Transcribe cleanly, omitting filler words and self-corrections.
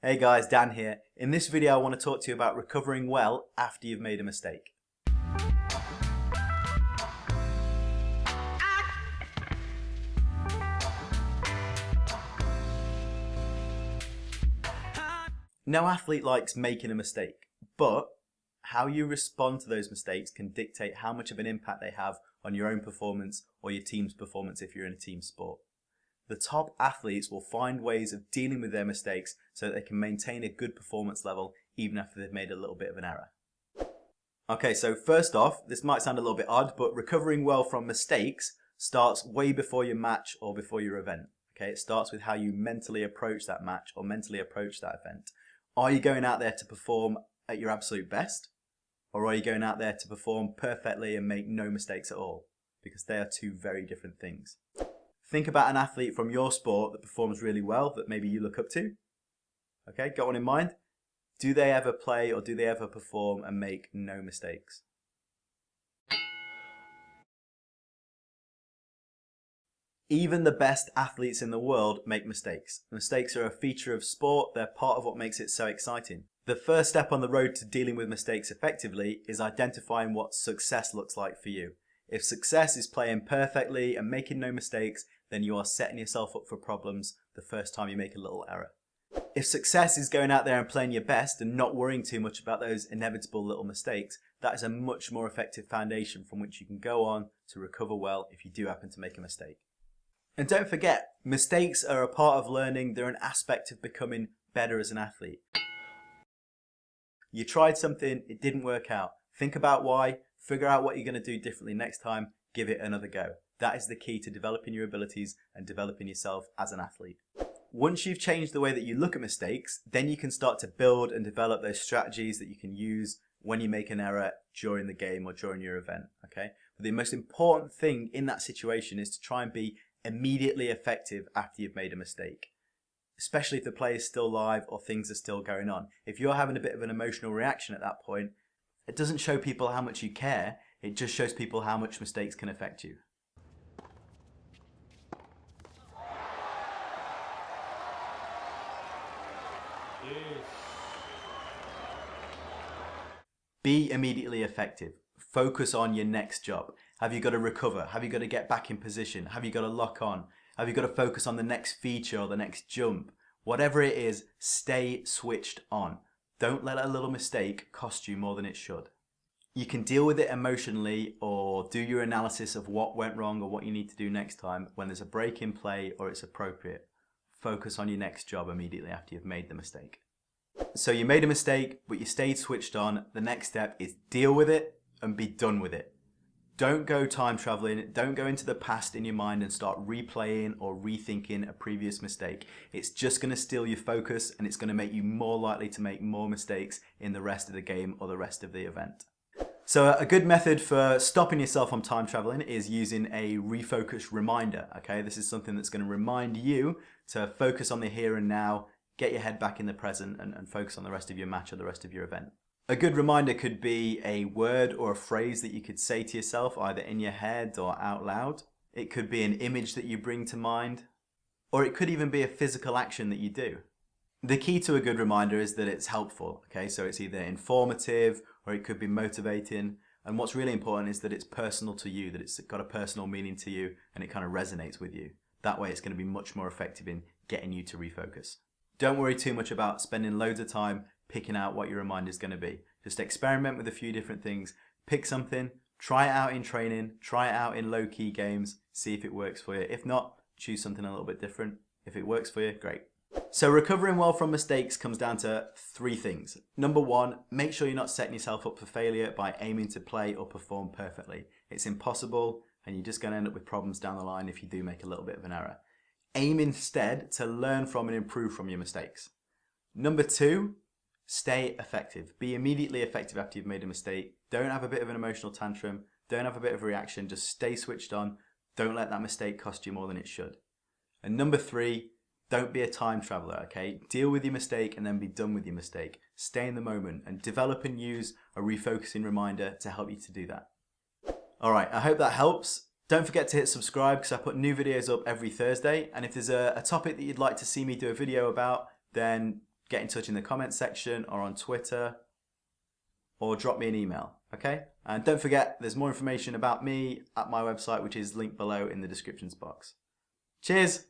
Hey guys, Dan here. In this video I want to talk to you about recovering well after you've made a mistake. No athlete likes making a mistake, but how you respond to those mistakes can dictate how much of an impact they have on your own performance or your team's performance if you're in a team sport. The top athletes will find ways of dealing with their mistakes so that they can maintain a good performance level even after they've made a little bit of an error. Okay, so first off, this might sound a little bit odd, but recovering well from mistakes starts way before your match or before your event. Okay, it starts with how you mentally approach that match or mentally approach that event. Are you going out there to perform at your absolute best? Or are you going out there to perform perfectly and make no mistakes at all? Because they are two very different things. Think about an athlete from your sport that performs really well that maybe you look up to. Okay, got one in mind? Do they ever play or do they ever perform and make no mistakes? Even the best athletes in the world make mistakes. Mistakes are a feature of sport. They're part of what makes it so exciting. The first step on the road to dealing with mistakes effectively is identifying what success looks like for you. If success is playing perfectly and making no mistakes, then you are setting yourself up for problems the first time you make a little error. If success is going out there and playing your best and not worrying too much about those inevitable little mistakes, that is a much more effective foundation from which you can go on to recover well if you do happen to make a mistake. And don't forget, mistakes are a part of learning. They're an aspect of becoming better as an athlete. You tried something, it didn't work out. Think about why, figure out what you're going to do differently next time, give it another go. That is the key to developing your abilities and developing yourself as an athlete. Once you've changed the way that you look at mistakes, then you can start to build and develop those strategies that you can use when you make an error during the game or during your event. Okay? But the most important thing in that situation is to try and be immediately effective after you've made a mistake, especially if the play is still live or things are still going on. If you're having a bit of an emotional reaction at that point, it doesn't show people how much you care, it just shows people how much mistakes can affect you. Be immediately effective. Focus on your next job. Have you got to recover? Have you got to get back in position? Have you got to lock on? Have you got to focus on the next feature or the next jump? Whatever it is, stay switched on. Don't let a little mistake cost you more than it should. You can deal with it emotionally or do your analysis of what went wrong or what you need to do next time when there's a break in play or it's appropriate. Focus on your next job immediately after you've made the mistake. So you made a mistake, but you stayed switched on. The next step is deal with it and be done with it. Don't go time traveling. Don't go into the past in your mind and start replaying or rethinking a previous mistake. It's just going to steal your focus and it's going to make you more likely to make more mistakes in the rest of the game or the rest of the event. So a good method for stopping yourself from time traveling is using a refocus reminder. Okay, this is something that's going to remind you to focus on the here and now, get your head back in the present and focus on the rest of your match or the rest of your event. A good reminder could be a word or a phrase that you could say to yourself, either in your head or out loud. It could be an image that you bring to mind, or it could even be a physical action that you do. The key to a good reminder is that it's helpful, okay? So it's either informative or it could be motivating. And what's really important is that it's personal to you, that it's got a personal meaning to you and it kind of resonates with you. That way it's going to be much more effective in getting you to refocus. Don't worry too much about spending loads of time picking out what your reminder is going to be. Just experiment with a few different things. Pick something, try it out in training, try it out in low-key games, see if it works for you. If not, choose something a little bit different. If it works for you, great. So recovering well from mistakes comes down to three things. Number one, make sure you're not setting yourself up for failure by aiming to play or perform perfectly. It's impossible and you're just going to end up with problems down the line if you do make a little bit of an error. Aim instead to learn from and improve from your mistakes. Number two, stay effective. Be immediately effective after you've made a mistake. Don't have a bit of an emotional tantrum. Don't have a bit of a reaction. Just stay switched on. Don't let that mistake cost you more than it should. And number three, don't be a time traveler, okay? Deal with your mistake and then be done with your mistake. Stay in the moment and develop and use a refocusing reminder to help you to do that. All right, I hope that helps. Don't forget to hit subscribe because I put new videos up every Thursday. And if there's a topic that you'd like to see me do a video about, then get in touch in the comments section or on Twitter, or drop me an email, okay? And don't forget, there's more information about me at my website, which is linked below in the descriptions box. Cheers!